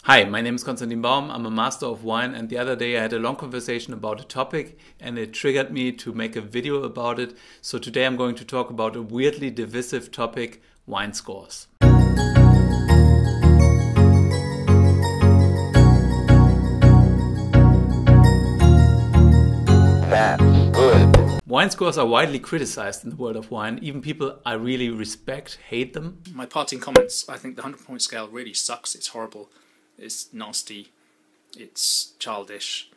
Hi, my name is Konstantin Baum. I'm a master of wine, and the other day I had a long conversation about a topic and it triggered me to make a video about it. So today I'm going to talk about a weirdly divisive topic, wine scores. That's good. Wine scores are widely criticized in the world of wine. Even people I really respect hate them. My parting comments, I think the 100-point scale really sucks. It's horrible. It's nasty. It's childish.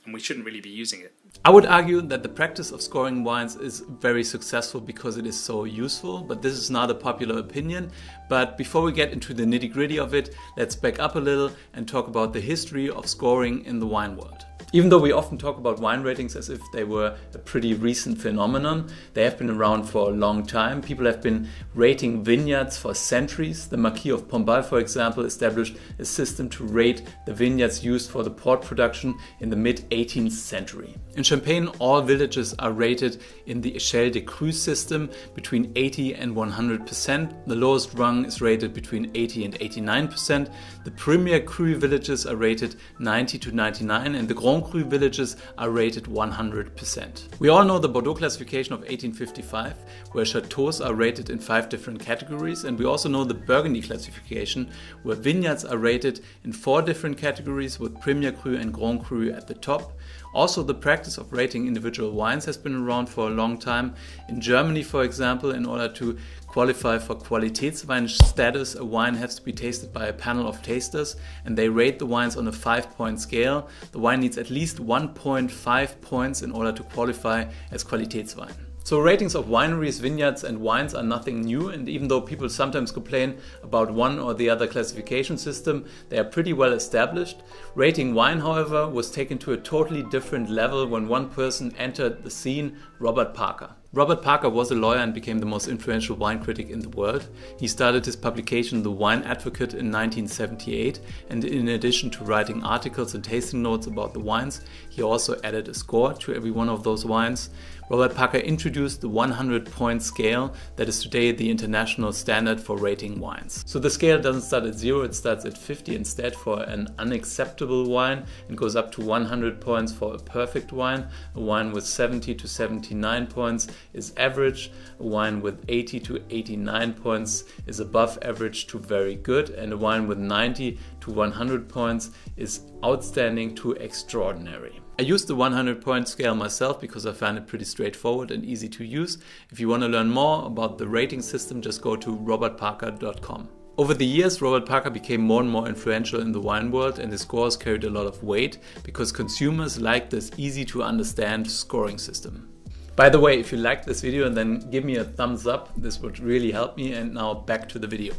And we shouldn't really be using it. I would argue that the practice of scoring wines is very successful because it is so useful, but this is not a popular opinion. But before we get into the nitty-gritty of it, let's back up a little and talk about the history of scoring in the wine world. Even though we often talk about wine ratings as if they were a pretty recent phenomenon, they have been around for a long time. People have been rating vineyards for centuries. The Marquis of Pombal, for example, established a system to rate the vineyards used for the port production in the mid-18th century. In Champagne, all villages are rated in the Untitled Cru system between 80 and 100%. The lowest rung is rated between 80 and 89%. The Premier Cru villages are rated 90 to 99 and the Grand Cru villages are rated 100%. We all know the Bordeaux classification of 1855, where chateaux are rated in 5 different categories, and we also know the Burgundy classification, where vineyards are rated in 4 different categories with Premier Cru and Grand Cru at the top. Also, the practice of rating individual wines has been around for a long time. In Germany, for example, in order to qualify for Qualitätswein status, a wine has to be tasted by a panel of tasters, and they rate the wines on a 5-point scale. The wine needs at least 1.5 points in order to qualify as Qualitätswein. So ratings of wineries, vineyards and wines are nothing new, and even though people sometimes complain about one or the other classification system, they are pretty well established. Rating wine, however, was taken to a totally different level when one person entered the scene, Robert Parker. Robert Parker was a lawyer and became the most influential wine critic in the world. He started his publication The Wine Advocate in 1978, and in addition to writing articles and tasting notes about the wines, he also added a score to every one of those wines. Robert Parker introduced the 100-point scale that is today the international standard for rating wines. So the scale doesn't start at 0, it starts at 50 instead for an unacceptable wine and goes up to 100 points for a perfect wine. A wine with 70 to 79 points is average, a wine with 80 to 89 points is above average to very good, and a wine with 90 to 100 points is outstanding to extraordinary. I use the 100-point scale myself because I find it pretty straightforward and easy to use. If you want to learn more about the rating system, just go to robertparker.com. Over the years, Robert Parker became more and more influential in the wine world, and his scores carried a lot of weight because consumers like this easy-to-understand scoring system. By the way, if you liked this video, then give me a thumbs up. This would really help me. And now back to the video.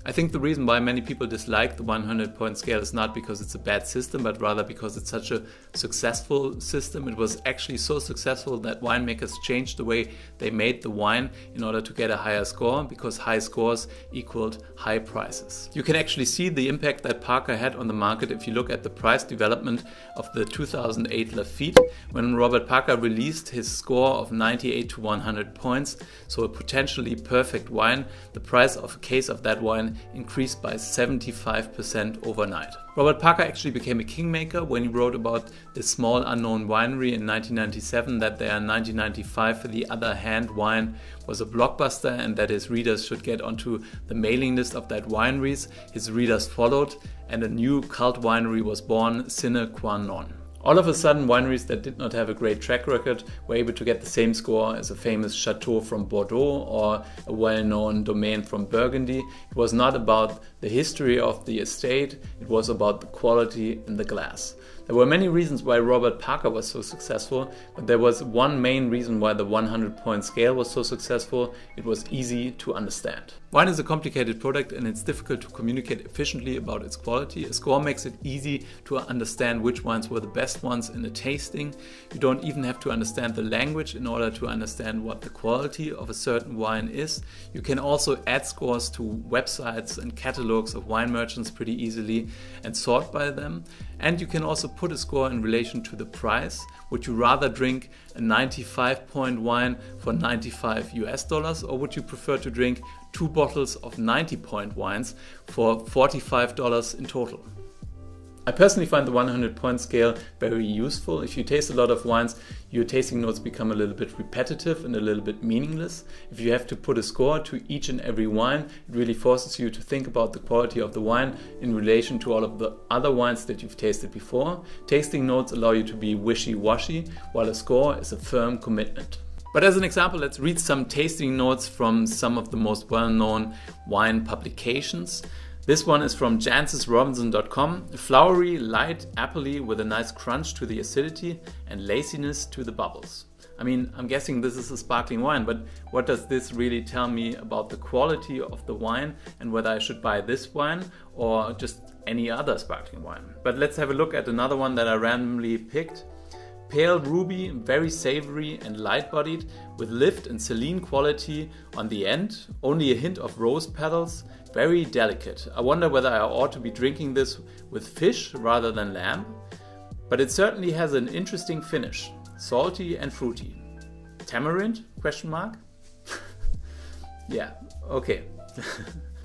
I think the reason why many people dislike the 100-point scale is not because it's a bad system, but rather because it's such a successful system. It was actually so successful that winemakers changed the way they made the wine in order to get a higher score, because high scores equaled high prices. You can actually see the impact that Parker had on the market if you look at the price development of the 2008 Lafite. When Robert Parker released his score of 98 to 100 points, so a potentially perfect wine, the price of a case of that wine increased by 75% overnight. Robert Parker actually became a kingmaker when he wrote about the small unknown winery in 1997, that their 1995 For the Other Hand wine was a blockbuster and that his readers should get onto the mailing list of that wineries. His readers followed, and a new cult winery was born, sine qua non. All of a sudden, wineries that did not have a great track record were able to get the same score as a famous chateau from Bordeaux or a well-known domain from Burgundy. It was not about the history of the estate, it was about the quality in the glass. There were many reasons why Robert Parker was so successful, but there was one main reason why the 100-point scale was so successful. It was easy to understand. Wine is a complicated product and it's difficult to communicate efficiently about its quality. A score makes it easy to understand which wines were the best ones in a tasting. You don't even have to understand the language in order to understand what the quality of a certain wine is. You can also add scores to websites and catalogs of wine merchants pretty easily and sort by them. And you can also put a score in relation to the price. Would you rather drink a 95-point wine for $95 or would you prefer to drink 2 bottles of 90-point wines for $45 in total? I personally find the 100-point scale very useful. If you taste a lot of wines, your tasting notes become a little bit repetitive and a little bit meaningless. If you have to put a score to each and every wine, it really forces you to think about the quality of the wine in relation to all of the other wines that you've tasted before. Tasting notes allow you to be wishy-washy, while a score is a firm commitment. But as an example, let's read some tasting notes from some of the most well-known wine publications. This one is from jancesrobinson.com. Flowery, light, appley with a nice crunch to the acidity and laciness to the bubbles. I mean, I'm guessing this is a sparkling wine, but what does this really tell me about the quality of the wine and whether I should buy this wine or just any other sparkling wine? But let's have a look at another one that I randomly picked. Pale ruby, very savory and light-bodied, with lift and saline quality on the end, only a hint of rose petals, very delicate. I wonder whether I ought to be drinking this with fish rather than lamb, but it certainly has an interesting finish, salty and fruity. Tamarind? Question mark? Yeah, okay.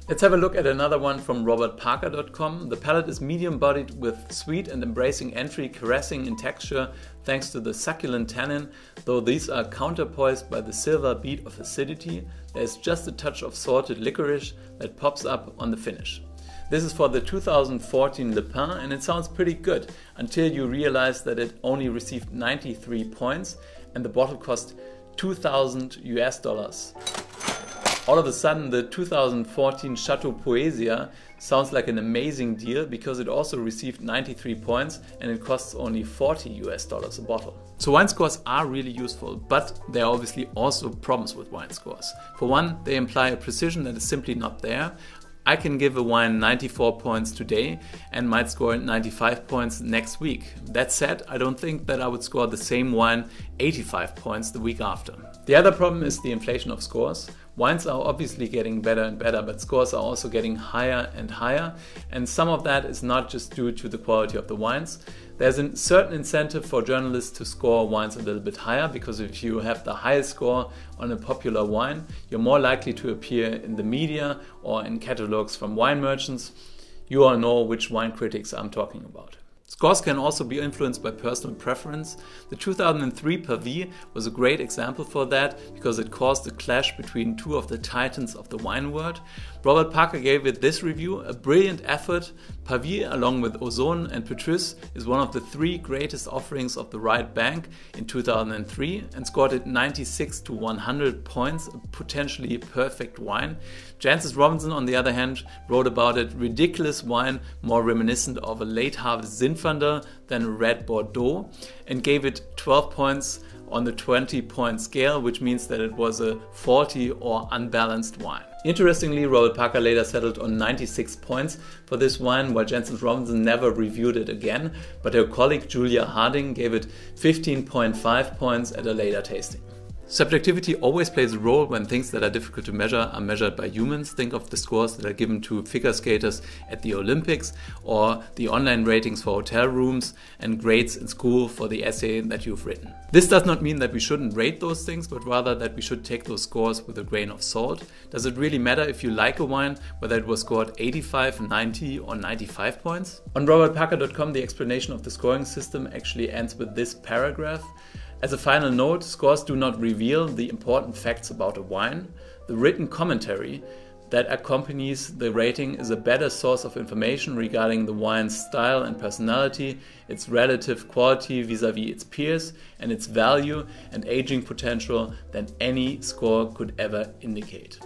Let's have a look at another one from robertparker.com. The palate is medium-bodied with sweet and embracing entry, caressing in texture thanks to the succulent tannin. Though these are counterpoised by the silver beat of acidity, there is just a touch of salted licorice that pops up on the finish. This is for the 2014 Le Pen and it sounds pretty good until you realize that it only received 93 points and the bottle cost $2,000. All of a sudden, the 2014 Chateau Poesia sounds like an amazing deal because it also received 93 points and it costs only $40 a bottle. So wine scores are really useful, but there are obviously also problems with wine scores. For one, they imply a precision that is simply not there. I can give a wine 94 points today and might score 95 points next week. That said, I don't think that I would score the same wine 85 points the week after. The other problem is the inflation of scores. Wines are obviously getting better and better, but scores are also getting higher and higher. And some of that is not just due to the quality of the wines. There's a certain incentive for journalists to score wines a little bit higher, because if you have the highest score on a popular wine, you're more likely to appear in the media or in catalogs from wine merchants. You all know which wine critics I'm talking about. Scores can also be influenced by personal preference. The 2003 Pavie was a great example for that because it caused a clash between two of the titans of the wine world. Robert Parker gave it this review: a brilliant effort. Pavie, along with Ozone and Petrus, is one of the three greatest offerings of the right bank in 2003 and scored it 96 to 100 points, a potentially perfect wine. Jancis Robinson, on the other hand, wrote about it: ridiculous wine, more reminiscent of a late harvest Zinfandel than a red Bordeaux, and gave it 12 points on the 20-point scale, which means that it was a faulty or unbalanced wine. Interestingly, Robert Parker later settled on 96 points for this wine, while Jancis Robinson never reviewed it again, but her colleague Julia Harding gave it 15.5 points at a later tasting. Subjectivity always plays a role when things that are difficult to measure are measured by humans. Think of the scores that are given to figure skaters at the Olympics, or the online ratings for hotel rooms and grades in school for the essay that you've written. This does not mean that we shouldn't rate those things, but rather that we should take those scores with a grain of salt. Does it really matter if you like a wine, whether it was scored 85, 90 or 95 points? On robertparker.com, the explanation of the scoring system actually ends with this paragraph. As a final note, scores do not reveal the important facts about a wine. The written commentary that accompanies the rating is a better source of information regarding the wine's style and personality, its relative quality vis-à-vis its peers, and its value and aging potential than any score could ever indicate.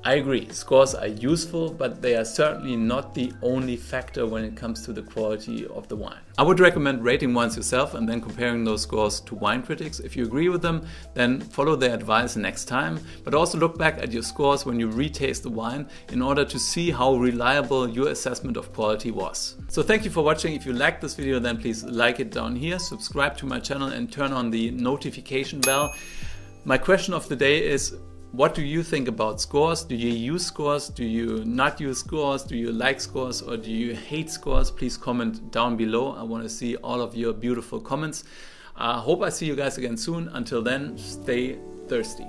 I agree, scores are useful, but they are certainly not the only factor when it comes to the quality of the wine. I would recommend rating wines yourself and then comparing those scores to wine critics. If you agree with them, then follow their advice next time, but also look back at your scores when you retaste the wine in order to see how reliable your assessment of quality was. So thank you for watching. If you liked this video, then please like it down here, subscribe to my channel and turn on the notification bell. My question of the day is: what do you think about scores? Do you use scores? Do you not use scores? Do you like scores or do you hate scores? Please comment down below. I want to see all of your beautiful comments. I hope I see you guys again soon. Until then, stay thirsty.